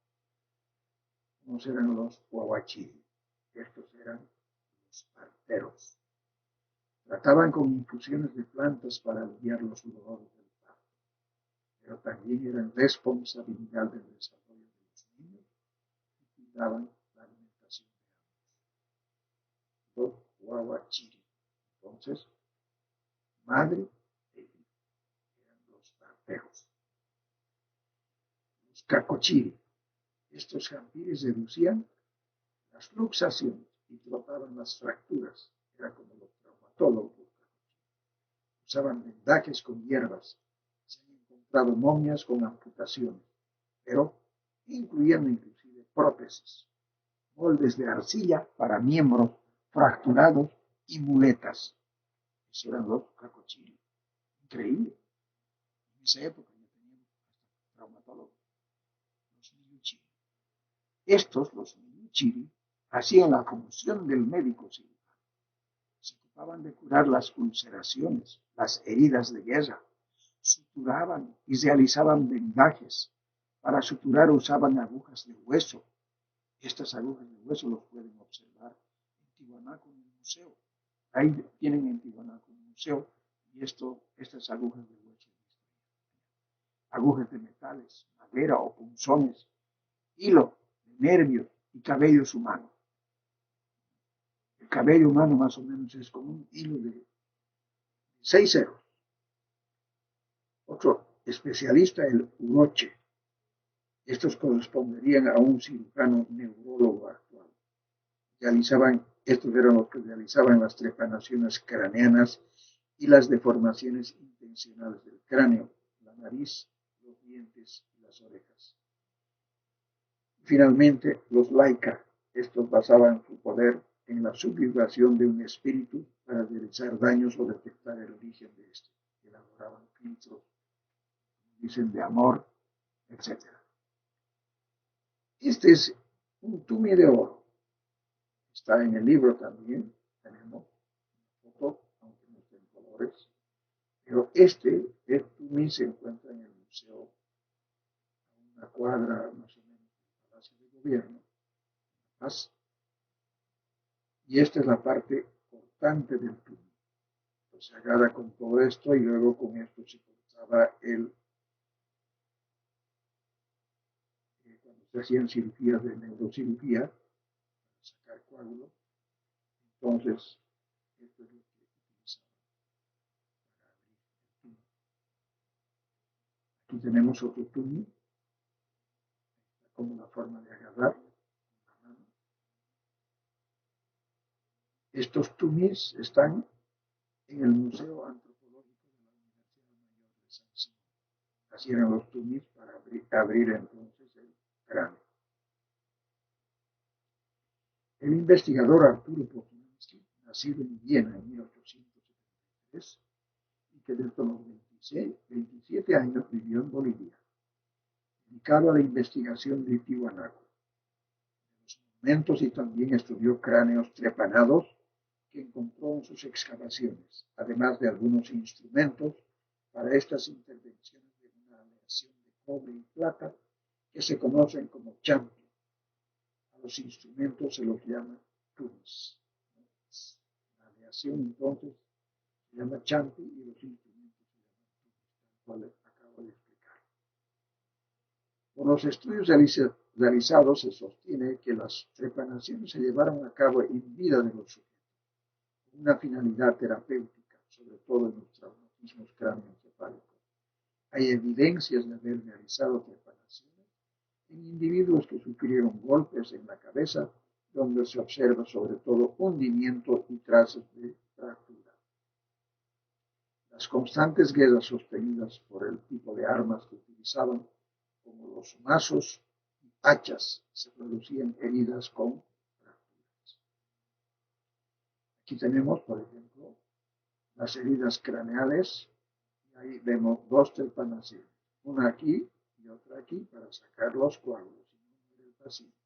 [SPEAKER 1] Unos eran los Huahuachiri, estos eran los parteros. Trataban con infusiones de plantas para aliviar los dolores del parto, pero también eran responsabilidad del desarrollo de los niños y cuidaban la alimentación de ambos. Los Huahuachiri, entonces, madre e hijo, eran los parteros. Los Cacochiri, estos Hampiris reducían las luxaciones y trataban las fracturas. Era como los traumatólogos. Usaban vendajes con hierbas. Se han encontrado momias con amputaciones, pero incluyendo inclusive prótesis, moldes de arcilla para miembros fracturados y muletas. Eso eran los Cacochiri. Increíble. En esa época ya tenían hasta traumatólogos. Los Miyuchiri. Estos, los Miyuchiri, hacían la función del médico cirujano. Se ocupaban de curar las ulceraciones, las heridas de guerra, suturaban y realizaban vendajes. Para suturar usaban agujas de hueso. Estas agujas de hueso los pueden observar en Tiwanaku en el museo. Ahí tienen en Tiwanaku un museo y estas agujas de hueso. Agujas de metales, madera o punzones, hilo de nervios y cabellos humanos. El cabello humano más o menos es como un hilo de 6 ceros. Otro especialista, el uroche. Estos corresponderían a un cirujano neurólogo actual. Estos eran los que realizaban las trepanaciones craneanas y las deformaciones intencionales del cráneo, la nariz, los dientes y las orejas. Finalmente, los laika. Estos basaban su poder en la subjugación de un espíritu para realizar daños o detectar el origen de este. Elaboraban filtros, dicen, de amor, etc. Este es un tumi de oro. Está en el libro también. Tenemos una foto, aunque no estén colores. Pero este tumi se encuentra en el museo, a una cuadra más o menos del Palacio de Gobierno. Y esta es la parte cortante del tumi. Pues se agarra con todo esto y luego con esto se cortaba cuando se hacían cirugías de neurocirugía, para sacar coágulos. Entonces, esto es lo que utilizaban para abrir el tumi. Aquí tenemos otro tumi, como una forma de agarrar con la mano. Estos tumis están en el Museo Antropológico de la Universidad Mayor de San Simón. Así eran los tumis para abrir entonces el cráneo. El investigador Arturo Poznanski, nacido en Viena en 1873 y que desde los 27 años vivió en Bolivia, dedicado a la investigación de Tiwanaku, de los monumentos, y también estudió cráneos trepanados que encontró en sus excavaciones, además de algunos instrumentos para estas intervenciones de una aleación de cobre y plata, que se conocen como champi. A los instrumentos se los llama tunis. La aleación entonces se llama champi y los instrumentos se llaman tunis, tal cual acabo de explicar. Por los estudios realizados se sostiene que las trepanaciones se llevaron a cabo en vida de los sujetos, con una finalidad terapéutica, sobre todo en los traumatismos cráneoencefálicos. Hay evidencias de haber realizado trepanaciones en individuos que sufrieron golpes en la cabeza, donde se observa sobre todo hundimiento y trazas de fractura. Las constantes guerras sostenidas por el tipo de armas que utilizaban, como los mazos y hachas, se producían heridas con fracturas. Aquí tenemos, por ejemplo, las heridas craneales. Ahí vemos dos trepanaciones, una aquí y otra aquí, para sacar los coágulos del paciente.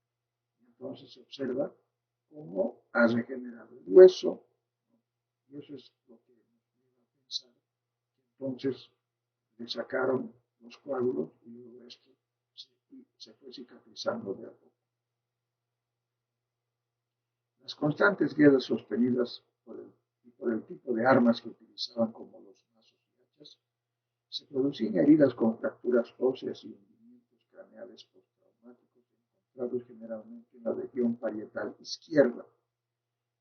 [SPEAKER 1] Entonces se observa cómo ha regenerado el hueso, y eso es lo que nos lleva a pensar que entonces le sacaron los coágulos y luego esto se fue cicatrizando de a poco. Las constantes guerras sostenidas por el tipo de armas que utilizaban, como los mazos y hachas, se producían heridas con fracturas óseas y hundimientos craneales postraumáticos encontrados generalmente en la región parietal izquierda.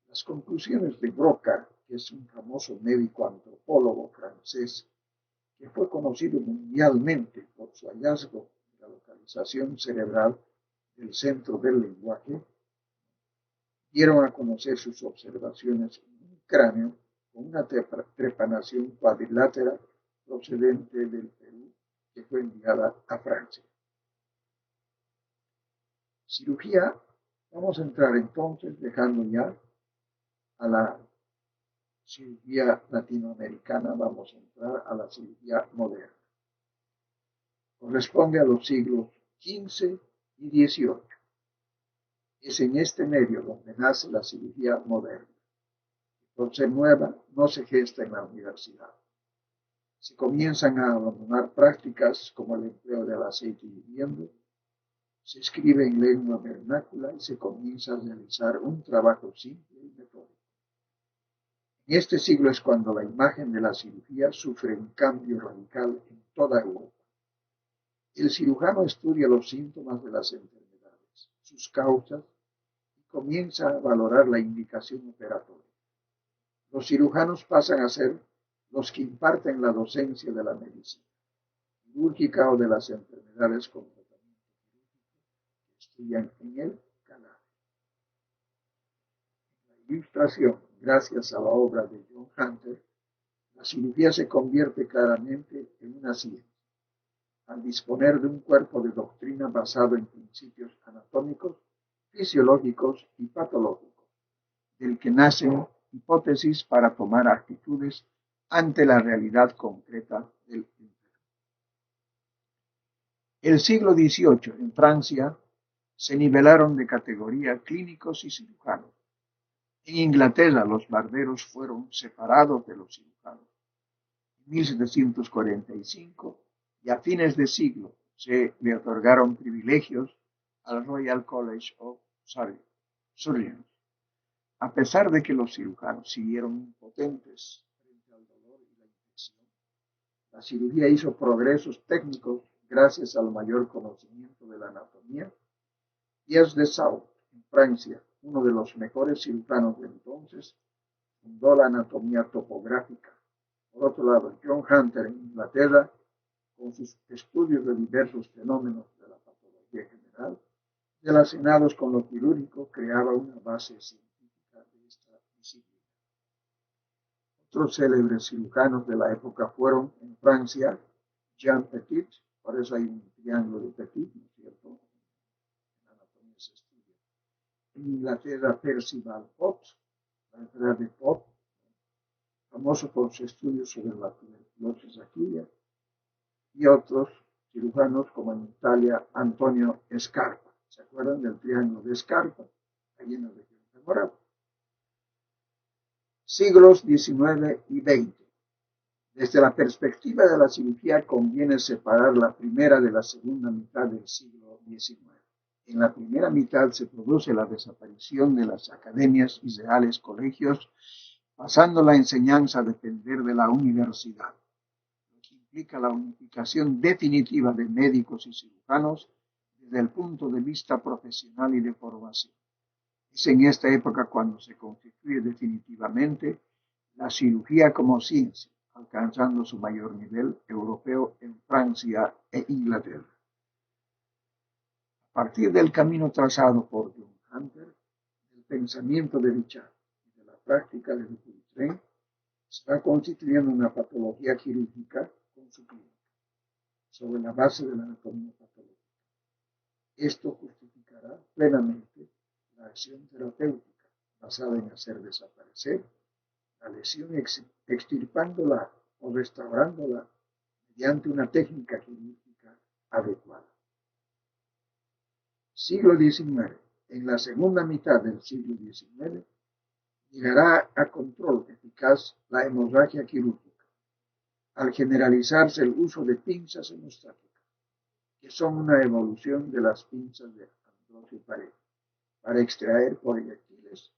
[SPEAKER 1] Las conclusiones de Broca, que es un famoso médico antropólogo francés, que fue conocido mundialmente por su hallazgo de la localización cerebral del centro del lenguaje, dieron a conocer sus observaciones en un cráneo con una trepanación cuadrilátera procedente del Perú, que fue enviada a Francia. Cirugía. Vamos a entrar entonces, dejando ya a la cirugía latinoamericana, vamos a entrar a la cirugía moderna. Corresponde a los siglos XV y XVIII. Es en este medio donde nace la cirugía moderna. Por ser nueva, no se gesta en la universidad. Se comienzan a abandonar prácticas como el empleo del aceite hirviendo, se escribe en lengua vernácula y se comienza a realizar un trabajo simple y metódico. En este siglo es cuando la imagen de la cirugía sufre un cambio radical en toda Europa. El cirujano estudia los síntomas de las enfermedades, sus causas, y comienza a valorar la indicación operatoria. Los cirujanos pasan a ser los que imparten la docencia de la medicina quirúrgica o de las enfermedades con tratamiento quirúrgico que estudian en el canal. En la ilustración, gracias a la obra de John Hunter, la cirugía se convierte claramente en una ciencia, al disponer de un cuerpo de doctrina basado en principios anatómicos, fisiológicos y patológicos, del que nacen hipótesis para tomar actitudes ante la realidad concreta del enfermo. El siglo XVIII, en Francia, se nivelaron de categoría clínicos y cirujanos. En Inglaterra, los barberos fueron separados de los cirujanos. En 1745, y a fines de siglo, se le otorgaron privilegios al Royal College of Surgeons. A pesar de que los cirujanos siguieron impotentes frente al dolor y la infección, la cirugía hizo progresos técnicos gracias al mayor conocimiento de la anatomía. Pierre de Salt, en Francia, uno de los mejores cirujanos de entonces, fundó la anatomía topográfica. Por otro lado, John Hunter, en Inglaterra, con sus estudios de diversos fenómenos de la patología general, relacionados con lo quirúrgico, creaba una base científica de esta disciplina. Otros célebres cirujanos de la época fueron, en Francia, Jean Petit, por eso hay un triángulo de Petit, ¿no es cierto? En la anatomía se estudia. En Inglaterra, Percival Pott, la enfermedad de Pott, famoso por sus estudios sobre la tuberculosis aquila, y otros cirujanos como en Italia, Antonio Scarpa. ¿Se acuerdan del triángulo de Scarpa? Allí en la región femoral. Siglos XIX y XX. Desde la perspectiva de la cirugía conviene separar la primera de la segunda mitad del siglo XIX. En la primera mitad se produce la desaparición de las academias y reales colegios, pasando la enseñanza a depender de la universidad, lo que implica la unificación definitiva de médicos y cirujanos desde el punto de vista profesional y de formación. Es en esta época cuando se constituye definitivamente la cirugía como ciencia, alcanzando su mayor nivel europeo en Francia e Inglaterra. A partir del camino trazado por John Hunter, del pensamiento de Richard y de la práctica de Dupuytren, se va constituyendo una patología quirúrgica con su clínica, sobre la base de la anatomía patológica. Esto justificará plenamente la acción terapéutica basada en hacer desaparecer la lesión extirpándola o restaurándola mediante una técnica quirúrgica adecuada. Siglo XIX. En la segunda mitad del siglo XIX llegará a control eficaz la hemorragia quirúrgica, al generalizarse el uso de pinzas hemostáticas, que son una evolución de las pinzas de Ambrosio Paré, para extraer proyectiles.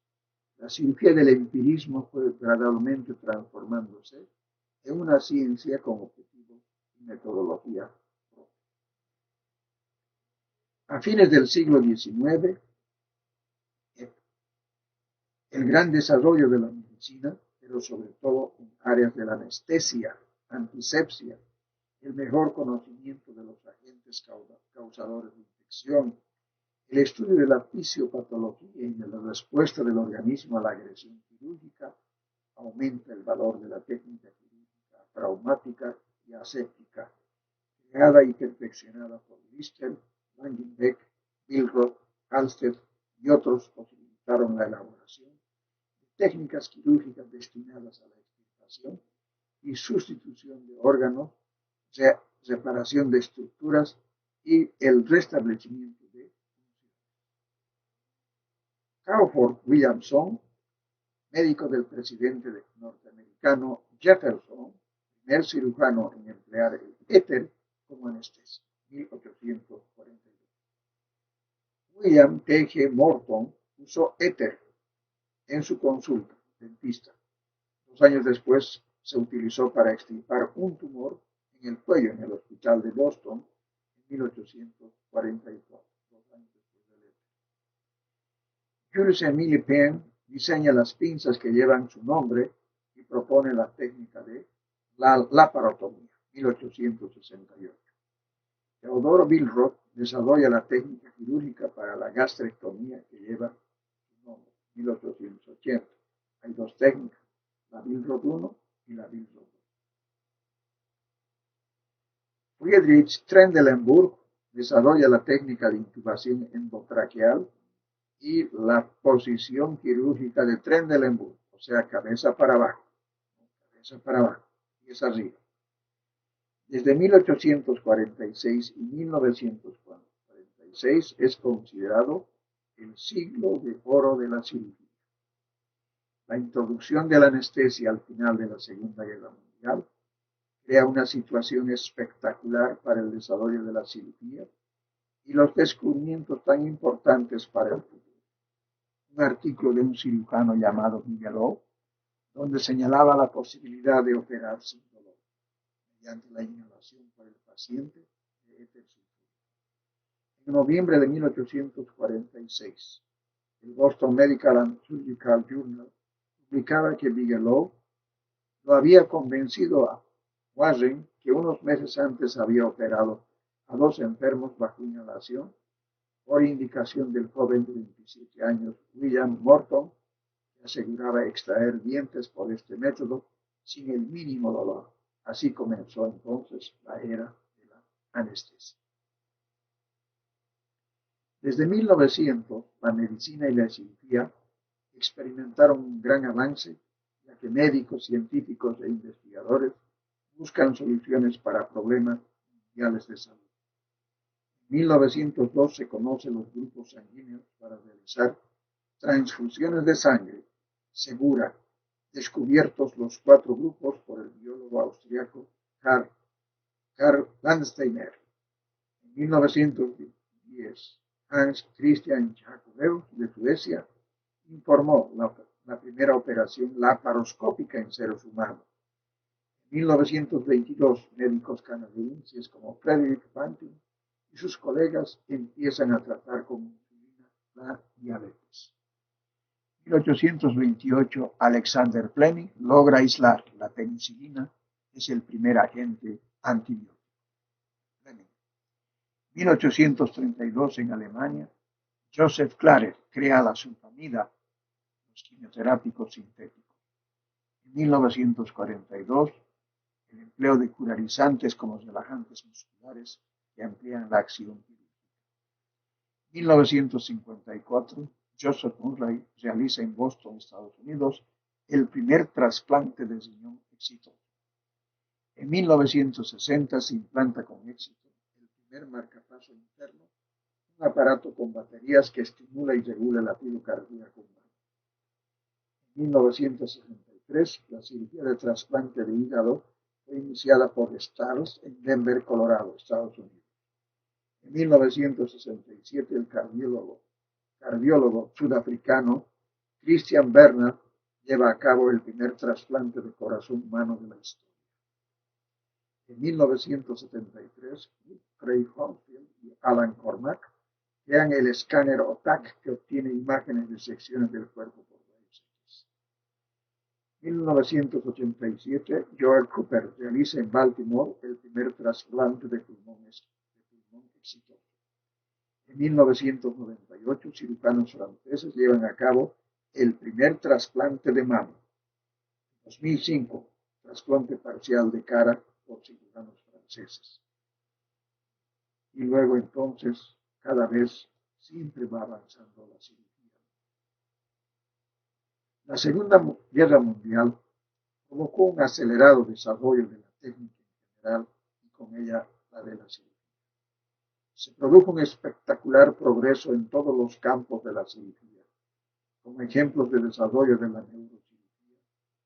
[SPEAKER 1] La cirugía del empirismo fue gradualmente transformándose en una ciencia con objetivos y metodología propia. A fines del siglo XIX, el gran desarrollo de la medicina, pero sobre todo en áreas de la anestesia, antisepsia, el mejor conocimiento de los agentes causadores de infección, el estudio de la fisiopatología y de la respuesta del organismo a la agresión quirúrgica, aumenta el valor de la técnica quirúrgica traumática y aséptica, creada y perfeccionada por Lister, Langenbeck, Billroth, Halsted y otros posibilitaron la elaboración de técnicas quirúrgicas destinadas a la extirpación y sustitución de órganos, reparación de estructuras y el restablecimiento de Crawford Williamson, médico del presidente norteamericano Jefferson, primer cirujano en emplear el éter como anestesia, 1842. William T. G. Morton usó éter en su consulta, dentista. 2 años después se utilizó para extirpar un tumor en el cuello en el hospital de Boston en 1844, 2 años después del éter. Jules-Émile Penn diseña las pinzas que llevan su nombre y propone la técnica de la laparotomía, 1868. Teodoro Billroth desarrolla la técnica quirúrgica para la gastrectomía que lleva su nombre, 1880. Hay 2 técnicas, la Billroth 1 y la Billroth 2. Friedrich Trendelenburg desarrolla la técnica de intubación endotraqueal y la posición quirúrgica de Trendelenburg, o sea, cabeza para abajo, y es arriba. Desde 1846 y 1946 es considerado el siglo de oro de la cirugía. La introducción de la anestesia al final de la Segunda Guerra Mundial crea una situación espectacular para el desarrollo de la cirugía y los descubrimientos tan importantes para el futuro. Un artículo de un cirujano llamado Bigelow, donde señalaba la posibilidad de operar sin dolor, mediante la inhalación por el paciente de éter sulfúrico. En noviembre de 1846, el Boston Medical and Surgical Journal publicaba que Bigelow lo había convencido a Warren, que unos meses antes había operado a 2 enfermos bajo inhalación, por indicación del joven de 27 años William Morton, que aseguraba extraer dientes por este método sin el mínimo dolor. Así comenzó entonces la era de la anestesia. Desde 1900, la medicina y la cirugía experimentaron un gran avance, ya que médicos, científicos e investigadores buscan soluciones para problemas mundiales de salud. En 1902 se conocen los grupos sanguíneos para realizar transfusiones de sangre segura descubiertos los 4 grupos por el biólogo austriaco Karl Landsteiner. En 1910, Hans Christian Jacobaeus de Suecia informó la primera operación laparoscópica en seres humanos. En 1922, médicos canadienses como Frederick Banting y sus colegas empiezan a tratar con insulina la diabetes. En 1828, Alexander Fleming logra aislar la penicilina, es el primer agente antibiótico. Fleming. 1832, en Alemania, Joseph Claret crea la sulfamida, los quimioterápicos sintéticos. En 1942, el empleo de curarizantes como relajantes musculares que amplían la acción quirúrgica. En 1954, Joseph Murray realiza en Boston, Estados Unidos, el primer trasplante de riñón exitoso. En 1960 se implanta con éxito el primer marcapaso interno, un aparato con baterías que estimula y regula el latido cardíaco humano. En 1963, la cirugía de trasplante de hígado fue iniciada por Stars en Denver, Colorado, Estados Unidos. En 1967, el cardiólogo sudafricano Christian Bernard lleva a cabo el primer trasplante de corazón humano de la historia. En 1973, Craig Hadfield y Alan Cormack crean el escáner OTAC que obtiene imágenes de secciones del cuerpo por rayos X. En 1987, Joel Cooper realiza en Baltimore el primer trasplante de pulmón exitoso. En 1998, cirujanos franceses llevan a cabo el primer trasplante de mama. En 2005, trasplante parcial de cara por cirujanos franceses. Y luego entonces, cada vez siempre va avanzando la cirugía. La Segunda Guerra Mundial provocó un acelerado desarrollo de la técnica en general y con ella la de la cirugía. Se produjo un espectacular progreso en todos los campos de la cirugía, como ejemplos de desarrollo de la neurocirugía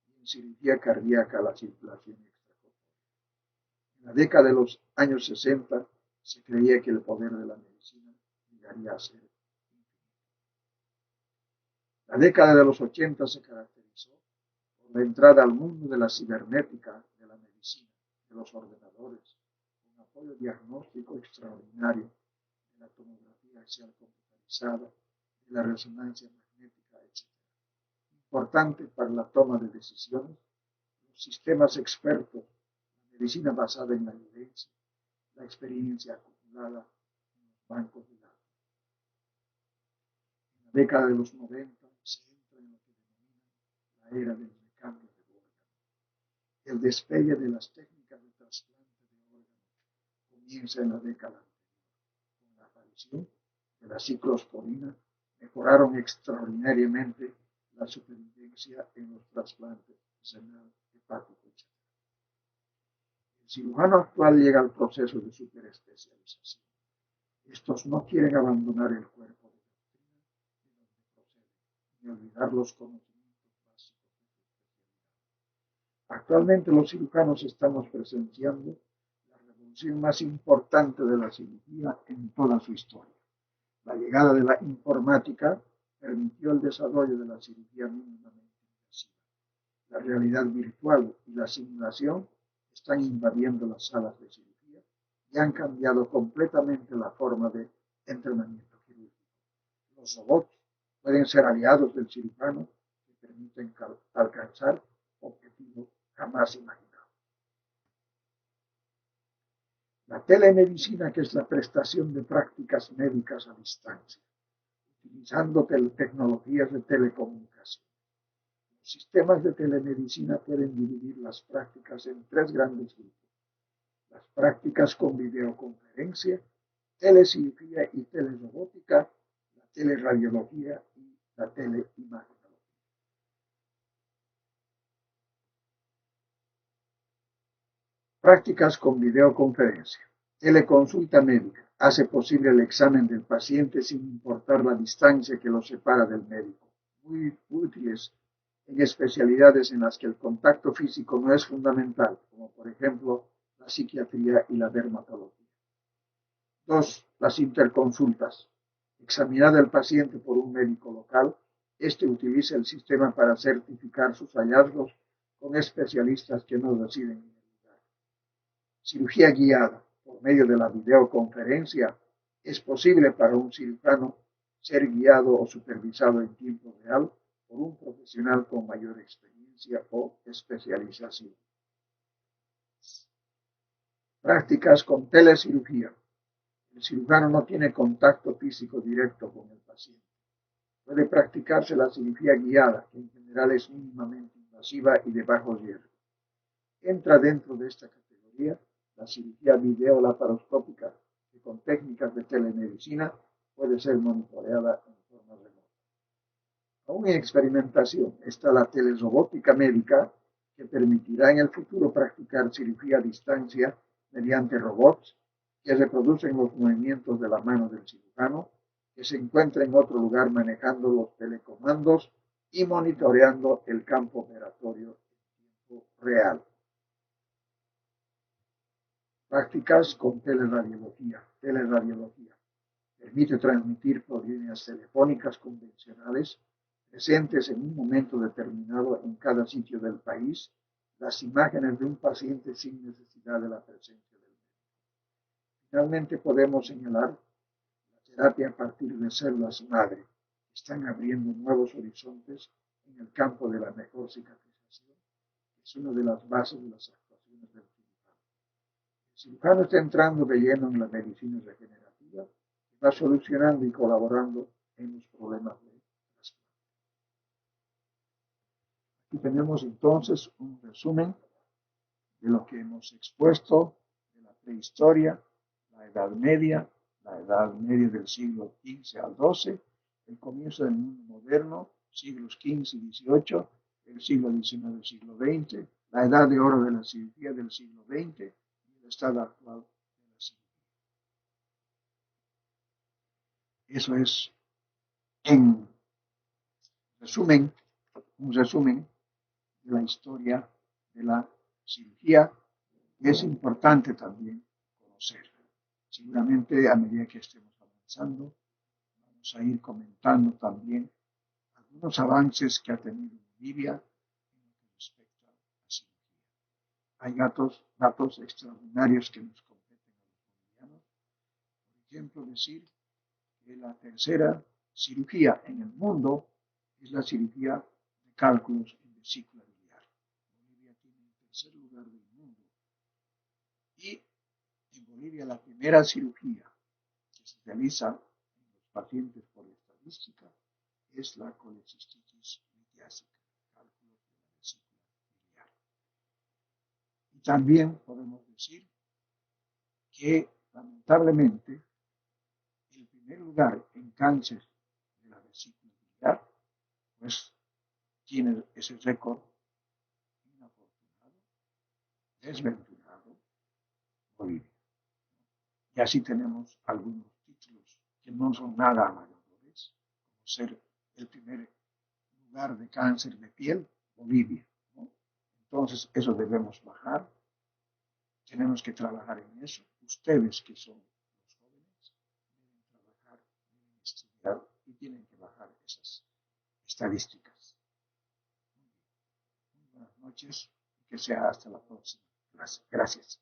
[SPEAKER 1] y en cirugía cardíaca la circulación extracorpórea. En la década de los años 60 se creía que el poder de la medicina llegaría a ser infinito. La década de los 80 se caracterizó por la entrada al mundo de la cibernética, de la medicina, de los ordenadores, un apoyo diagnóstico extraordinario de la tomografía axial computarizada, de la resonancia magnética, etc. Importante para la toma de decisiones, los sistemas expertos, la medicina basada en la evidencia, la experiencia acumulada en los bancos de datos. En la década de los 90 se entra en lo que denomina la era del recambio de órganos. El despegue de las técnicas de trasplante de órganos comienza en la década anterior. Con la aparición de la ciclosporina, mejoraron extraordinariamente la supervivencia en los trasplantes renal, hepático, etc. El cirujano actual llega al proceso de superespecialización. Estos no quieren abandonar el cuerpo de doctrina de donde proceden, ni olvidar los conocimientos básicos de su especialidad. Actualmente los cirujanos estamos presenciando la revolución más importante de la cirugía en toda su historia. La llegada de la informática permitió el desarrollo de la cirugía mínimamente invasiva. La realidad virtual y la simulación están invadiendo las salas de cirugía y han cambiado completamente la forma de entrenamiento quirúrgico. Los robots pueden ser aliados del cirujano que permiten alcanzar objetivos jamás imaginados. La telemedicina, que es la prestación de prácticas médicas a distancia, utilizando tecnologías de telecomunicación. Los sistemas de telemedicina pueden dividir las prácticas en 3 grandes grupos: las prácticas con videoconferencia, telecirugía y telerobótica, la teleradiología y la teleimagenología. Prácticas con videoconferencia. Teleconsulta médica. Hace posible el examen del paciente sin importar la distancia que lo separa del médico. Muy útiles en especialidades en las que el contacto físico no es fundamental, como por ejemplo la psiquiatría y la dermatología. 2. Las interconsultas. Examinado el paciente por un médico local, este utiliza el sistema para certificar sus hallazgos con especialistas que no residen en el lugar. Cirugía guiada por medio de la videoconferencia. Es posible para un cirujano ser guiado o supervisado en tiempo real por un profesional con mayor experiencia o especialización. Prácticas con telecirugía. El cirujano no tiene contacto físico directo con el paciente. Puede practicarse la cirugía guiada, que en general es mínimamente invasiva y de bajo riesgo. Entra dentro de esta categoría la cirugía videolaparoscópica, que con técnicas de telemedicina puede ser monitoreada en forma remota. Aún en experimentación está la telerobótica médica, que permitirá en el futuro practicar cirugía a distancia mediante robots que reproducen los movimientos de la mano del cirujano, que se encuentra en otro lugar manejando los telecomandos y monitoreando el campo operatorio en tiempo real. Prácticas con teleradiología. Teleradiología permite transmitir por líneas telefónicas convencionales presentes en un momento determinado en cada sitio del país las imágenes de un paciente sin necesidad de la presencia del médico. Finalmente podemos señalar la terapia a partir de células madre, que están abriendo nuevos horizontes en el campo de la mejor cicatrización, que es una de las bases de las actuaciones del cirujano. El cirujano está entrando de lleno en la medicina regenerativa, va solucionando y colaborando en los problemas de trasplante. Aquí tenemos entonces un resumen de lo que hemos expuesto de la prehistoria, la Edad Media del siglo XV al XII, el comienzo del mundo moderno, siglos XV y XVIII, el siglo XIX, siglo XX, la Edad de Oro de la cirugía del siglo XX y el estado actual de la cirugía. Eso es en resumen, un resumen de la historia de la cirugía, que es importante también conocer. Seguramente a medida que estemos avanzando, vamos a ir comentando también algunos avances que ha tenido Bolivia en lo que respecta a la cirugía. Hay datos extraordinarios que nos competen a los bolivianos. Por ejemplo, decir que la tercera cirugía en el mundo es la cirugía de cálculos en vesícula biliar. Bolivia tiene el tercer lugar del mundo. Y en Bolivia la primera cirugía que se realiza en los pacientes por estadística es la colecistitis litiásica, cálculo de la vesícula biliar. Y también podemos decir que lamentablemente el primer lugar en cáncer de la vesícula biliar, pues tiene ese récord inafortunado, desventurado, Bolivia. Y así tenemos algunos títulos que no son nada halagadores, como ser el primer lugar de cáncer de piel, Bolivia, ¿no? Entonces, eso debemos bajar. Tenemos que trabajar en eso. Ustedes que son los jóvenes deben trabajar, deben estudiar y tienen que bajar esas estadísticas. Muy buenas noches y que sea hasta la próxima clase. Gracias.